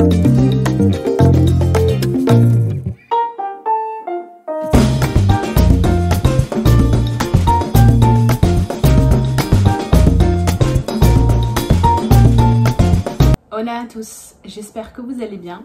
Hola à tous, j'espère que vous allez bien.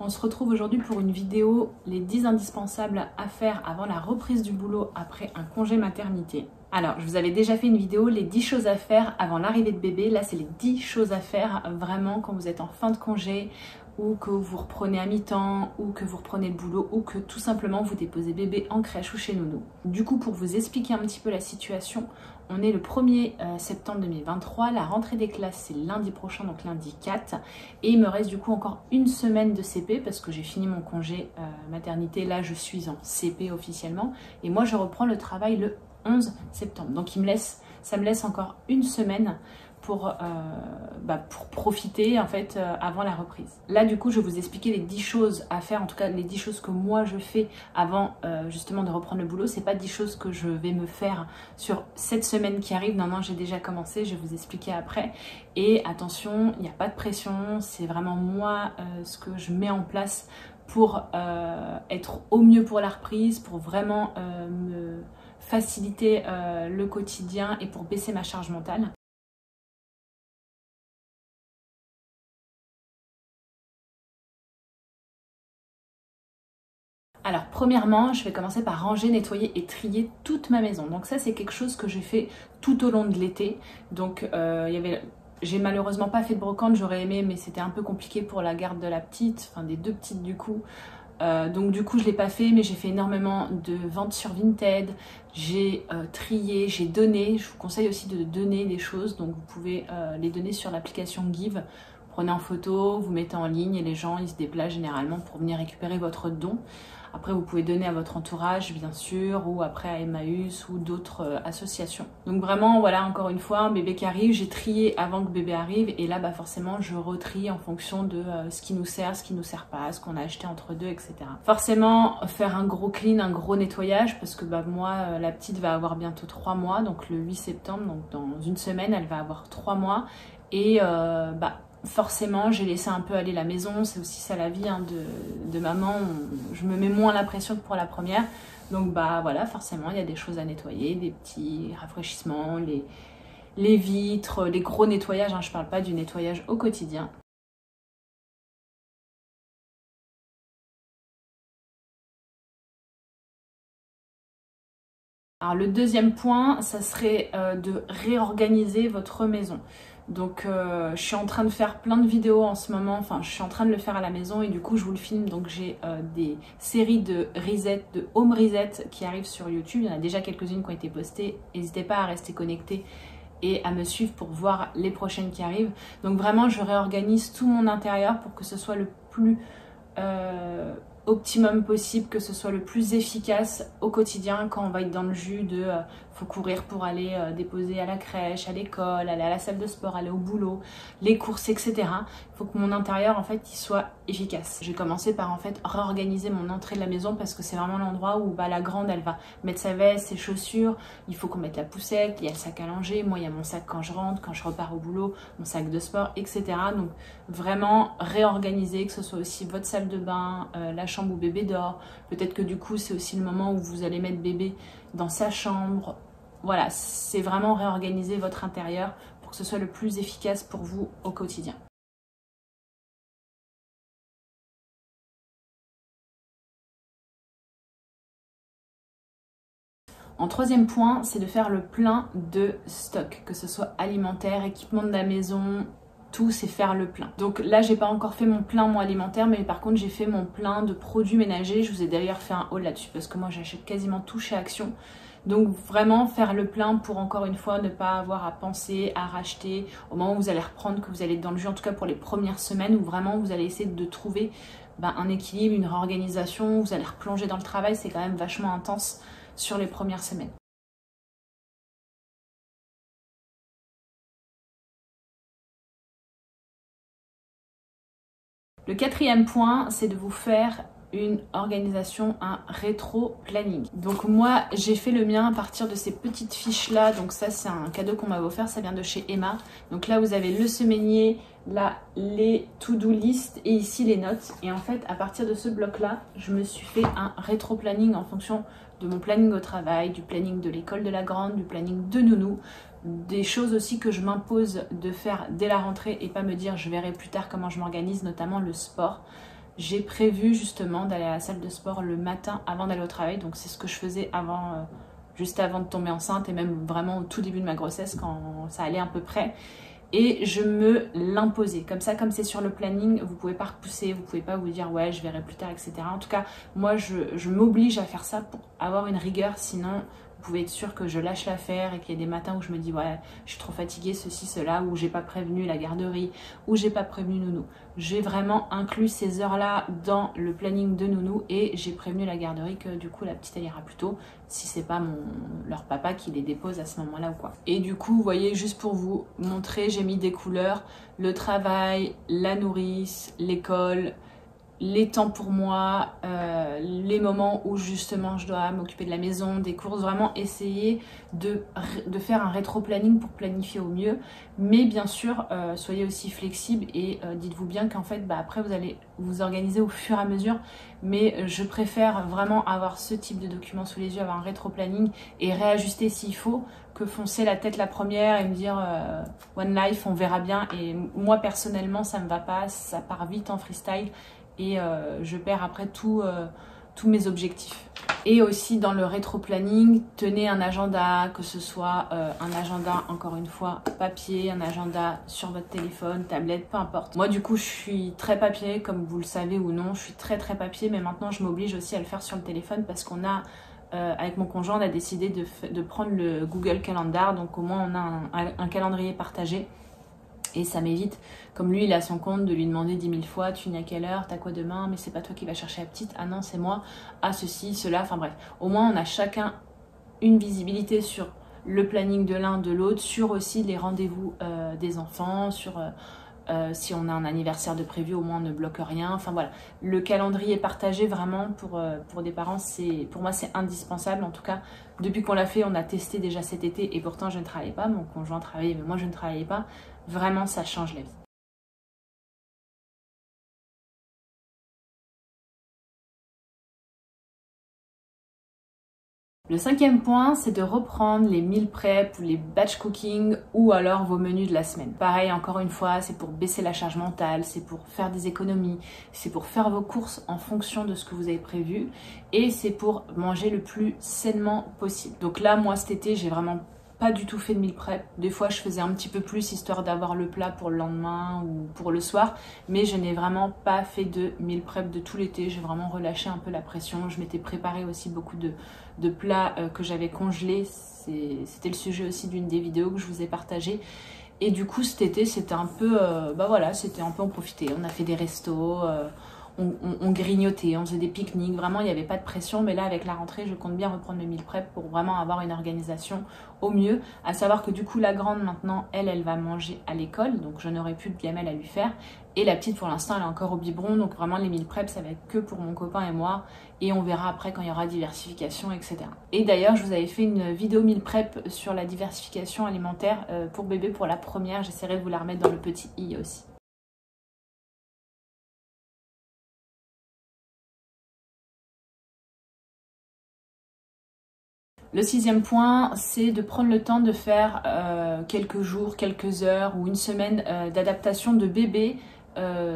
On se retrouve aujourd'hui pour une vidéo, les 10 indispensables à faire avant la reprise du boulot après un congé maternité. Alors, je vous avais déjà fait une vidéo, les 10 choses à faire avant l'arrivée de bébé. Là, c'est les 10 choses à faire vraiment quand vous êtes en fin de congé ou que vous reprenez à mi-temps ou que vous reprenez le boulot ou que tout simplement vous déposez bébé en crèche ou chez nounou. Du coup, pour vous expliquer un petit peu la situation, on est le 1er septembre 2023, la rentrée des classes c'est lundi prochain, donc lundi 4, et il me reste du coup encore une semaine de CP parce que j'ai fini mon congé maternité, là je suis en CP officiellement, et moi je reprends le travail le 11 septembre, donc ça me laisse encore une semaine pour profiter en fait avant la reprise. Là du coup je vais vous expliquer les 10 choses à faire, en tout cas les 10 choses que moi je fais avant justement de reprendre le boulot. C'est pas 10 choses que je vais me faire sur cette semaine qui arrive, non j'ai déjà commencé, je vais vous expliquer après. Et attention, il n'y a pas de pression, c'est vraiment moi ce que je mets en place pour être au mieux pour la reprise, pour vraiment me faciliter le quotidien et pour baisser ma charge mentale. Alors premièrement, je vais commencer par ranger, nettoyer et trier toute ma maison. Donc ça c'est quelque chose que j'ai fait tout au long de l'été. Donc j'ai malheureusement pas fait de brocante, j'aurais aimé, mais c'était un peu compliqué pour la garde de la petite, enfin des deux petites du coup. Donc du coup je l'ai pas fait, mais j'ai fait énormément de ventes sur Vinted, j'ai trié, j'ai donné. Je vous conseille aussi de donner des choses, donc vous pouvez les donner sur l'application Give. Vous prenez en photo, vous mettez en ligne et les gens ils se déplacent généralement pour venir récupérer votre don. Après, vous pouvez donner à votre entourage, bien sûr, ou après à Emmaüs ou d'autres associations. Donc vraiment, voilà, encore une fois, un bébé qui arrive, j'ai trié avant que bébé arrive, et là, forcément, je retrie en fonction de ce qui nous sert, ce qui nous sert pas, ce qu'on a acheté entre deux, etc. Forcément, faire un gros clean, un gros nettoyage, parce que moi, la petite va avoir bientôt 3 mois, donc le 8 septembre, donc dans une semaine, elle va avoir 3 mois, et forcément j'ai laissé un peu aller la maison, c'est aussi ça la vie de maman, je me mets moins la pression que pour la première, donc voilà, forcément il y a des choses à nettoyer, des petits rafraîchissements, les vitres, les gros nettoyages, je parle pas du nettoyage au quotidien. Alors le deuxième point, ça serait de réorganiser votre maison. Donc je suis en train de faire plein de vidéos en ce moment, enfin je suis en train de le faire à la maison et du coup je vous le filme. Donc j'ai des séries de reset, de home reset qui arrivent sur YouTube. Il y en a déjà quelques-unes qui ont été postées. N'hésitez pas à rester connectés et à me suivre pour voir les prochaines qui arrivent. Donc vraiment je réorganise tout mon intérieur pour que ce soit le plus optimum possible, que ce soit le plus efficace au quotidien quand on va être dans le jus de faut courir pour aller déposer à la crèche, à l'école, aller à la salle de sport, aller au boulot, les courses, etc. Il faut que mon intérieur en fait il soit efficace. J'ai commencé par en fait réorganiser mon entrée de la maison parce que c'est vraiment l'endroit où la grande elle va mettre sa veste, ses chaussures, il faut qu'on mette la poussette, il y a le sac à langer, moi il y a mon sac quand je rentre, quand je repars au boulot, mon sac de sport, etc. Donc vraiment réorganiser, que ce soit aussi votre salle de bain, la chambre où bébé dort, peut-être que du coup c'est aussi le moment où vous allez mettre bébé dans sa chambre. Voilà, c'est vraiment réorganiser votre intérieur pour que ce soit le plus efficace pour vous au quotidien. En troisième point, c'est de faire le plein de stock, que ce soit alimentaire, équipement de la maison, tout c'est faire le plein. Donc là j'ai pas encore fait mon plein moi alimentaire, mais par contre j'ai fait mon plein de produits ménagers. Je vous ai d'ailleurs fait un haul là-dessus parce que moi j'achète quasiment tout chez Action. Donc vraiment faire le plein pour encore une fois ne pas avoir à penser, à racheter au moment où vous allez reprendre, que vous allez être dans le jus, en tout cas pour les premières semaines où vraiment vous allez essayer de trouver un équilibre, une réorganisation, vous allez replonger dans le travail, c'est quand même vachement intense sur les premières semaines. Le quatrième point, c'est de vous faire une organisation, un rétro-planning. Donc moi, j'ai fait le mien à partir de ces petites fiches-là. Donc ça, c'est un cadeau qu'on m'avait offert, ça vient de chez Emma. Donc là, vous avez le semainier, là, les to-do list et ici les notes. Et en fait, à partir de ce bloc-là, je me suis fait un rétro-planning en fonction de mon planning au travail, du planning de l'école de la grande, du planning de nounou, des choses aussi que je m'impose de faire dès la rentrée et pas me dire je verrai plus tard comment je m'organise, notamment le sport. J'ai prévu justement d'aller à la salle de sport le matin avant d'aller au travail, donc c'est ce que je faisais avant, juste avant de tomber enceinte et même vraiment au tout début de ma grossesse quand ça allait à peu près. Et je me l'imposais. Comme ça, comme c'est sur le planning, vous pouvez pas repousser, vous pouvez pas vous dire ouais je verrai plus tard, etc. En tout cas, moi je m'oblige à faire ça pour avoir une rigueur, sinon vous pouvez être sûr que je lâche l'affaire et qu'il y a des matins où je me dis ouais je suis trop fatiguée, ceci, cela, ou j'ai pas prévenu la garderie, ou j'ai pas prévenu nounou. J'ai vraiment inclus ces heures-là dans le planning de nounou et j'ai prévenu la garderie que du coup la petite elle ira plus tôt si c'est pas leur papa qui les dépose à ce moment-là ou quoi. Et du coup, vous voyez, juste pour vous montrer, j'ai mis des couleurs, le travail, la nourrice, l'école, les temps pour moi, les moments où justement je dois m'occuper de la maison, des courses, vraiment essayer de faire un rétro-planning pour planifier au mieux. Mais bien sûr, soyez aussi flexible et dites-vous bien qu'en fait, après vous allez vous organiser au fur et à mesure. Mais je préfère vraiment avoir ce type de document sous les yeux, avoir un rétro-planning et réajuster s'il faut, que foncer la tête la première et me dire One Life, on verra bien. Et moi personnellement, ça me va pas, ça part vite en freestyle. Et je perds après tous mes objectifs. Et aussi dans le rétro-planning, tenez un agenda, que ce soit un agenda, encore une fois, papier, un agenda sur votre téléphone, tablette, peu importe. Moi du coup je suis très papier, comme vous le savez ou non, je suis très papier, mais maintenant je m'oblige aussi à le faire sur le téléphone parce qu'on a, avec mon conjoint, on a décidé de prendre le Google Calendar, donc au moins on a un calendrier partagé. Et ça m'évite, comme lui il a son compte, de lui demander 10 000 fois tu viens à quelle heure, t'as quoi demain, mais c'est pas toi qui vas chercher la petite, ah non c'est moi, ah ceci, cela, enfin bref. Au moins on a chacun une visibilité sur le planning de l'un, de l'autre, sur aussi les rendez-vous des enfants, sur si on a un anniversaire de prévu, au moins on ne bloque rien. Enfin voilà, le calendrier partagé vraiment pour des parents, pour moi c'est indispensable. En tout cas, depuis qu'on l'a fait, on a testé déjà cet été et pourtant je ne travaillais pas, mon conjoint travaillait mais moi je ne travaillais pas. Vraiment ça change la vie. Le cinquième point, c'est de reprendre les meal prep ou les batch cooking ou alors vos menus de la semaine. Pareil, encore une fois, c'est pour baisser la charge mentale, c'est pour faire des économies, c'est pour faire vos courses en fonction de ce que vous avez prévu et c'est pour manger le plus sainement possible. Donc là, moi cet été, j'ai vraiment pas du tout fait de meal prep. Des fois, je faisais un petit peu plus histoire d'avoir le plat pour le lendemain ou pour le soir. Mais je n'ai vraiment pas fait de meal prep de tout l'été. J'ai vraiment relâché un peu la pression. Je m'étais préparé aussi beaucoup de plats que j'avais congelés. C'était le sujet aussi d'une des vidéos que je vous ai partagées. Et du coup, cet été, c'était un peu... voilà, c'était un peu en profiter. On a fait des restos... on grignotait, on faisait des pique-niques, vraiment il n'y avait pas de pression, mais là avec la rentrée je compte bien reprendre mes meal prep pour vraiment avoir une organisation au mieux, à savoir que du coup la grande maintenant elle va manger à l'école, donc je n'aurai plus de gamelle à lui faire, et la petite pour l'instant elle est encore au biberon, donc vraiment les meal prep ça va être que pour mon copain et moi, et on verra après quand il y aura diversification, etc. Et d'ailleurs je vous avais fait une vidéo meal prep sur la diversification alimentaire pour bébé pour la première, j'essaierai de vous la remettre dans le petit i aussi. Le sixième point, c'est de prendre le temps de faire quelques jours, quelques heures ou une semaine d'adaptation de bébé,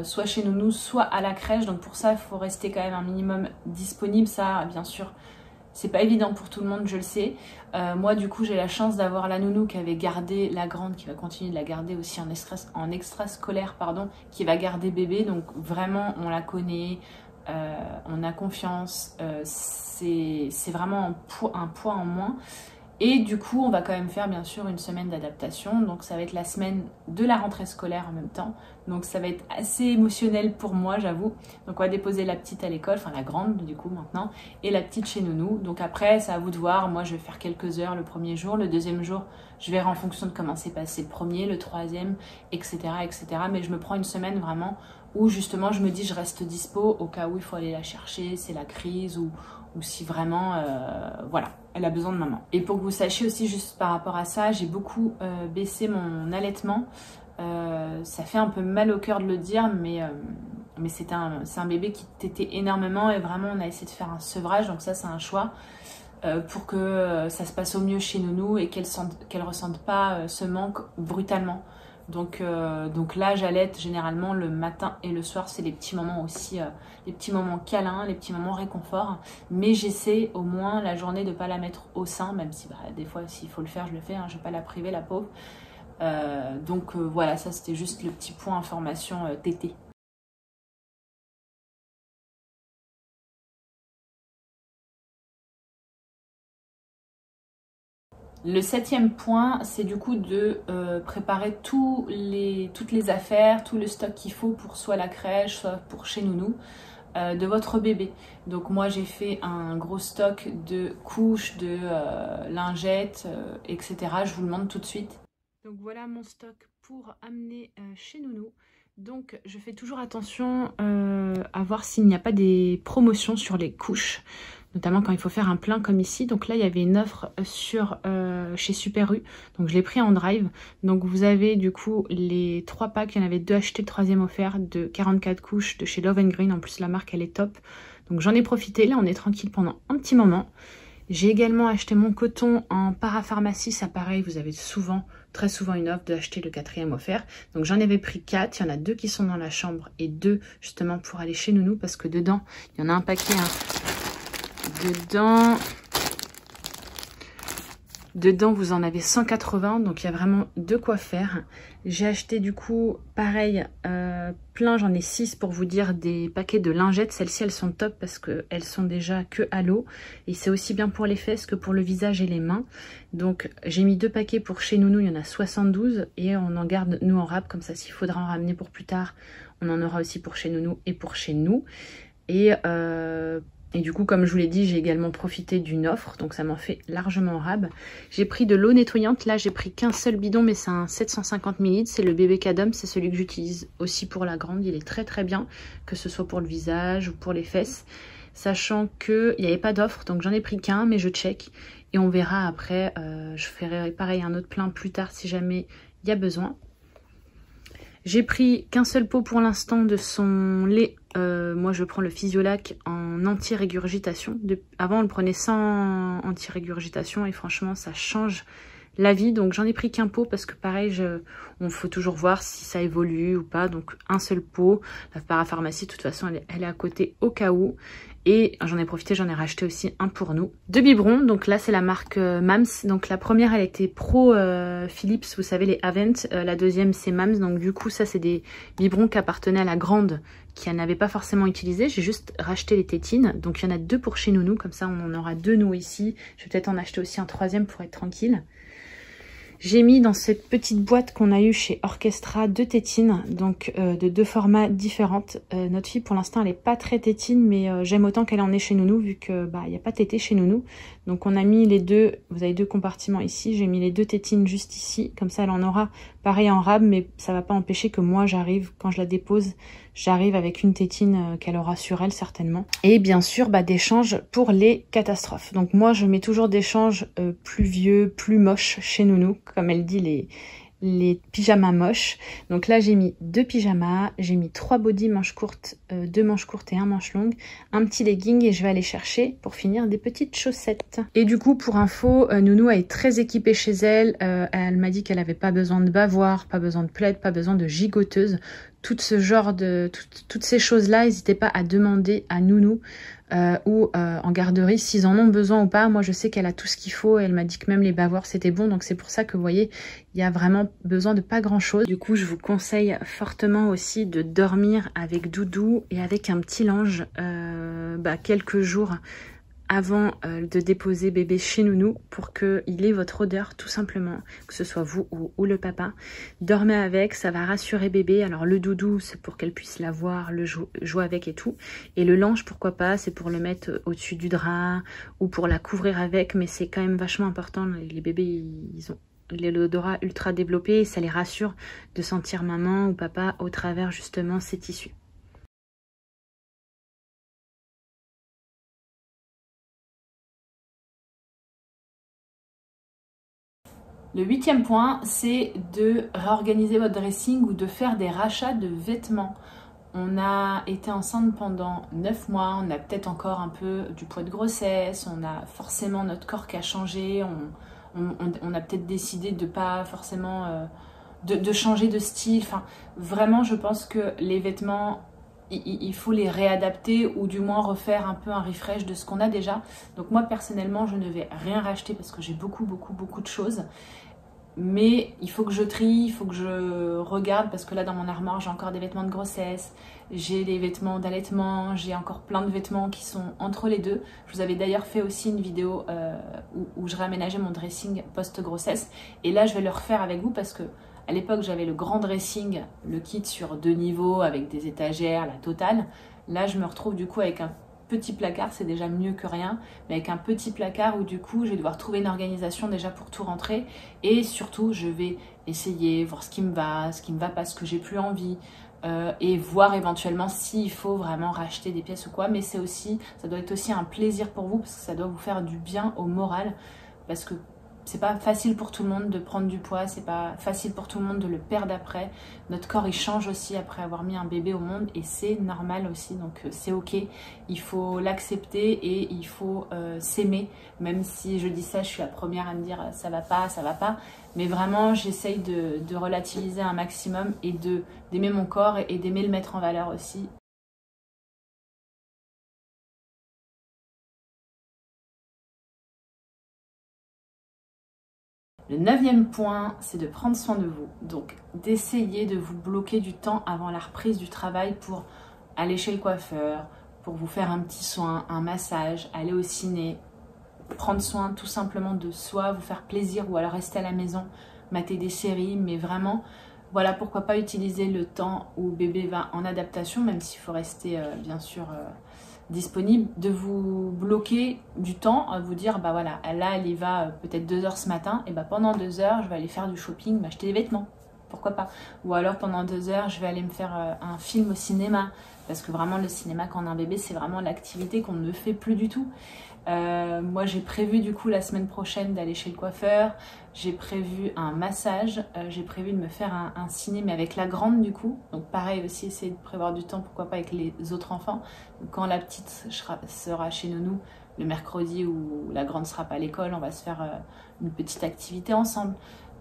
soit chez nounou, soit à la crèche. Donc pour ça, il faut rester quand même un minimum disponible. Ça, bien sûr, c'est pas évident pour tout le monde, je le sais. Moi, du coup, j'ai la chance d'avoir la nounou qui avait gardé la grande, qui va continuer de la garder aussi en extrascolaire, pardon, qui va garder bébé. Donc vraiment, on la connaît. On a confiance, c'est vraiment un poids en moins. Et du coup, on va quand même faire bien sûr une semaine d'adaptation. Donc ça va être la semaine de la rentrée scolaire en même temps. Donc ça va être assez émotionnel pour moi, j'avoue. Donc on va déposer la petite à l'école, enfin la grande du coup maintenant, et la petite chez nounou. Donc après, c'est à vous de voir. Moi, je vais faire quelques heures le premier jour. Le deuxième jour, je verrai en fonction de comment s'est passé le premier, le troisième, etc., etc. Mais je me prends une semaine vraiment ou justement je me dis je reste dispo au cas où il faut aller la chercher, c'est la crise ou si vraiment, voilà, elle a besoin de maman. Et pour que vous sachiez aussi juste par rapport à ça, j'ai beaucoup baissé mon allaitement. Ça fait un peu mal au cœur de le dire, mais c'est un bébé qui tétait énormément et vraiment on a essayé de faire un sevrage, donc ça c'est un choix pour que ça se passe au mieux chez Nounou et qu'elle ressente pas ce manque brutalement. Donc là j'allaite généralement le matin et le soir, c'est les petits moments aussi, les petits moments câlins, les petits moments réconfort, mais j'essaie au moins la journée de ne pas la mettre au sein, même si des fois s'il faut le faire je le fais, hein, je ne vais pas la priver la pauvre. Voilà, ça c'était juste le petit point information tété. Le 7e point, c'est du coup de préparer toutes les affaires, tout le stock qu'il faut pour soit la crèche, soit pour chez Nounou, de votre bébé. Donc moi j'ai fait un gros stock de couches, de lingettes, etc. Je vous le montre tout de suite. Donc voilà mon stock pour amener chez Nounou. Donc je fais toujours attention à voir s'il n'y a pas des promotions sur les couches, notamment quand il faut faire un plein comme ici. Donc là il y avait une offre chez Super U, donc je l'ai pris en drive. Donc vous avez du coup les 3 packs, il y en avait 2 achetés, le 3e offert de 44 couches de chez Love & Green. En plus la marque elle est top, donc j'en ai profité. Là on est tranquille pendant un petit moment. J'ai également acheté mon coton en parapharmacie, ça pareil, vous avez très souvent une offre d'acheter le 4e offert. Donc j'en avais pris 4, il y en a 2 qui sont dans la chambre et 2 justement pour aller chez Nounou parce que dedans, il y en a un paquet. Dedans, vous en avez 180, donc il y a vraiment de quoi faire. J'ai acheté du coup, pareil, plein, j'en ai 6 pour vous dire, des paquets de lingettes. Celles-ci, elles sont top parce qu'elles sont déjà que à l'eau. Et c'est aussi bien pour les fesses que pour le visage et les mains. Donc j'ai mis 2 paquets pour chez Nounou, il y en a 72. Et on en garde, nous, en rab, comme ça, s'il faudra en ramener pour plus tard, on en aura aussi pour chez Nounou et pour chez nous. Et du coup, comme je vous l'ai dit, j'ai également profité d'une offre, donc ça m'en fait largement rab. J'ai pris de l'eau nettoyante, là j'ai pris qu'un seul bidon, mais c'est un 750 ml, c'est le bébé Cadom, c'est celui que j'utilise aussi pour la grande, il est très très bien, que ce soit pour le visage ou pour les fesses, sachant qu'il n'y avait pas d'offre, donc j'en ai pris qu'un, mais je check, et on verra après, je ferai pareil un autre plein plus tard si jamais il y a besoin. J'ai pris qu'un seul pot pour l'instant de son lait. Moi, je prends le Physiolac en anti-régurgitation. Avant, on le prenait sans anti-régurgitation et franchement, ça change la vie. Donc, j'en ai pris qu'un pot parce que pareil, on faut toujours voir si ça évolue ou pas. Donc, un seul pot. La parapharmacie, de toute façon, elle est à côté au cas où. Et j'en ai profité, j'en ai racheté aussi un pour nous. 2 biberons, donc là c'est la marque Mams. Donc la première elle était Pro Philips, vous savez les Avent. La deuxième c'est Mams, donc du coup ça c'est des biberons qui appartenaient à la grande qui n'avait pas forcément utilisé. J'ai juste racheté les tétines, donc il y en a 2 pour chez Nounou, comme ça on en aura 2 nous ici. Je vais peut-être en acheter aussi un 3e pour être tranquille. J'ai mis dans cette petite boîte qu'on a eue chez Orchestra 2 tétines, donc de 2 formats différentes. Notre fille pour l'instant elle n'est pas très tétine, mais j'aime autant qu'elle en ait chez Nounou vu que il n'y a pas de tété chez Nounou. Donc on a mis les 2, vous avez 2 compartiments ici, j'ai mis les 2 tétines juste ici, comme ça elle en aura pareil en rab, mais ça va pas empêcher que moi j'arrive, quand je la dépose, j'arrive avec une tétine qu'elle aura sur elle certainement. Et bien sûr d'échange pour les catastrophes. Donc moi je mets toujours d'échange plus vieux, plus moches chez Nounou, comme elle dit les pyjamas moches. Donc là j'ai mis 2 pyjamas, j'ai mis 3 bodys manches courtes, 2 manches courtes et 1 manche longue, un petit legging et je vais aller chercher pour finir des petites chaussettes. Et du coup pour info, Nounou est très équipée chez elle, elle m'a dit qu'elle avait pas besoin de bavoir, pas besoin de plaid, pas besoin de gigoteuse. Toutes ces choses-là, n'hésitez pas à demander à Nounou ou en garderie s'ils en ont besoin ou pas. Moi, je sais qu'elle a tout ce qu'il faut et elle m'a dit que même les bavoirs, c'était bon. Donc, c'est pour ça que vous voyez, il y a vraiment besoin de pas grand-chose. Du coup, je vous conseille fortement aussi de dormir avec doudou et avec un petit linge quelques jours avant de déposer bébé chez Nounou pour qu'il ait votre odeur tout simplement, que ce soit vous ou le papa. Dormez avec, ça va rassurer bébé. Alors le doudou c'est pour qu'elle puisse l'avoir, le jouer avec et tout. Et le linge pourquoi pas, c'est pour le mettre au-dessus du drap ou pour la couvrir avec, mais c'est quand même vachement important. Les bébés ils ont l'odorat ultra développé et ça les rassure de sentir maman ou papa au travers justement ces tissus. Le 8e point, c'est de réorganiser votre dressing ou de faire des rachats de vêtements. On a été enceinte pendant 9 mois, on a peut-être encore un peu du poids de grossesse, on a forcément notre corps qui a changé, on a peut-être décidé de pas forcément de changer de style. Enfin, vraiment, je pense que les vêtements, il faut les réadapter ou du moins refaire un peu un refresh de ce qu'on a déjà. Donc moi, personnellement, je ne vais rien racheter parce que j'ai beaucoup de choses. Mais il faut que je trie, il faut que je regarde parce que là dans mon armoire j'ai encore des vêtements de grossesse, j'ai des vêtements d'allaitement, j'ai encore plein de vêtements qui sont entre les deux. Je vous avais d'ailleurs fait aussi une vidéo où je réaménageais mon dressing post-grossesse et là je vais le refaire avec vous parce que à l'époque j'avais le grand dressing, le kit sur 2 niveaux avec des étagères, la totale. Là je me retrouve du coup avec un petit placard, c'est déjà mieux que rien, mais avec un petit placard où du coup je vais devoir trouver une organisation déjà pour tout rentrer et surtout je vais essayer, voir ce qui me va pas, ce que j'ai plus envie et voir éventuellement s'il faut vraiment racheter des pièces ou quoi, mais c'est aussi, ça doit être aussi un plaisir pour vous parce que ça doit vous faire du bien au moral parce que c'est pas facile pour tout le monde de prendre du poids, c'est pas facile pour tout le monde de le perdre après. Notre corps il change aussi après avoir mis un bébé au monde et c'est normal aussi, donc c'est ok. Il faut l'accepter et il faut s'aimer, même si je dis ça, je suis la première à me dire ça va pas. Mais vraiment j'essaye de relativiser un maximum et d'aimer mon corps et d'aimer le mettre en valeur aussi. Le 9e point, c'est de prendre soin de vous. Donc, d'essayer de vous bloquer du temps avant la reprise du travail pour aller chez le coiffeur, pour vous faire un petit soin, un massage, aller au ciné, prendre soin tout simplement de soi, vous faire plaisir ou alors rester à la maison, mater des séries, mais vraiment, voilà, pourquoi pas utiliser le temps où bébé va en adaptation, même s'il faut rester bien sûr disponible, de vous bloquer du temps, à vous dire bah voilà, là elle y va peut-être 2 heures ce matin, et bah pendant 2 heures je vais aller faire du shopping, m'acheter des vêtements, pourquoi pas, ou alors pendant 2 heures je vais aller me faire un film au cinéma, parce que vraiment le cinéma quand on a un bébé c'est vraiment l'activité qu'on ne fait plus du tout. Moi j'ai prévu du coup la semaine prochaine d'aller chez le coiffeur, j'ai prévu un massage, j'ai prévu de me faire un ciné mais avec la grande du coup, donc pareil aussi essayer de prévoir du temps, pourquoi pas avec les autres enfants. Donc, quand la petite sera chez nounou le mercredi où la grande sera pas à l'école, on va se faire une petite activité ensemble.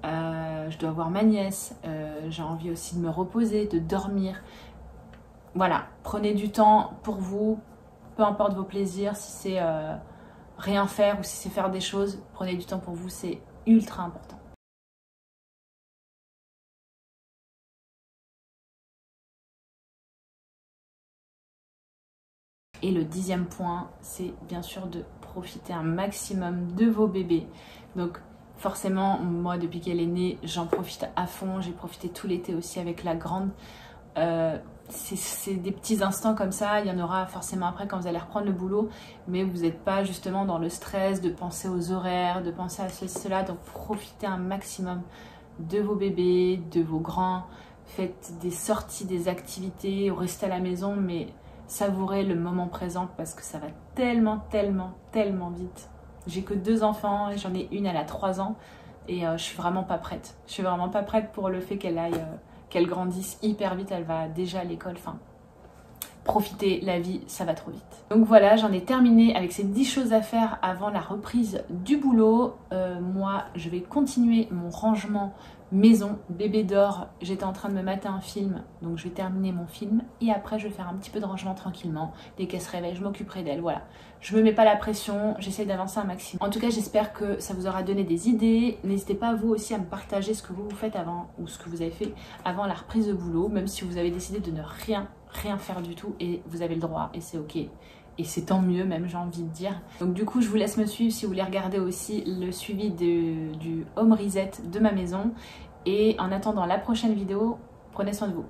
Je dois voir ma nièce, j'ai envie aussi de me reposer, de dormir. Voilà, prenez du temps pour vous, peu importe vos plaisirs, si c'est rien faire ou si c'est faire des choses, prenez du temps pour vous, c'est ultra important. Et le 10e point, c'est bien sûr de profiter un maximum de vos bébés. Donc forcément, moi depuis qu'elle est née, j'en profite à fond, j'ai profité tout l'été aussi avec la grande. C'est des petits instants comme ça, il y en aura forcément après quand vous allez reprendre le boulot, mais vous n'êtes pas justement dans le stress de penser aux horaires, de penser à ceci, cela, donc profitez un maximum de vos bébés, de vos grands, faites des sorties, des activités, ou restez à la maison, mais savourez le moment présent parce que ça va tellement vite. J'ai que 2 enfants, j'en ai une, elle a 3 ans et je suis vraiment pas prête. Je suis vraiment pas prête pour le fait qu'elle aille... qu'elle grandisse hyper vite, elle va déjà à l'école, enfin, profitez, la vie, ça va trop vite. Donc voilà, j'en ai terminé avec ces 10 choses à faire avant la reprise du boulot. Moi, je vais continuer mon rangement maison. Bébé dort, j'étais en train de me mater un film, donc je vais terminer mon film et après je vais faire un petit peu de rangement tranquillement. Dès qu'elle se réveille, je m'occuperai d'elle, voilà. Je me mets pas la pression, j'essaie d'avancer un maximum. En tout cas, j'espère que ça vous aura donné des idées. N'hésitez pas vous aussi à me partager ce que vous faites avant ou ce que vous avez fait avant la reprise de boulot, même si vous avez décidé de ne rien faire du tout et vous avez le droit et c'est ok. Et c'est tant mieux même, j'ai envie de dire. Donc du coup je vous laisse me suivre si vous voulez regarder aussi le suivi du home reset de ma maison. Et en attendant la prochaine vidéo, prenez soin de vous.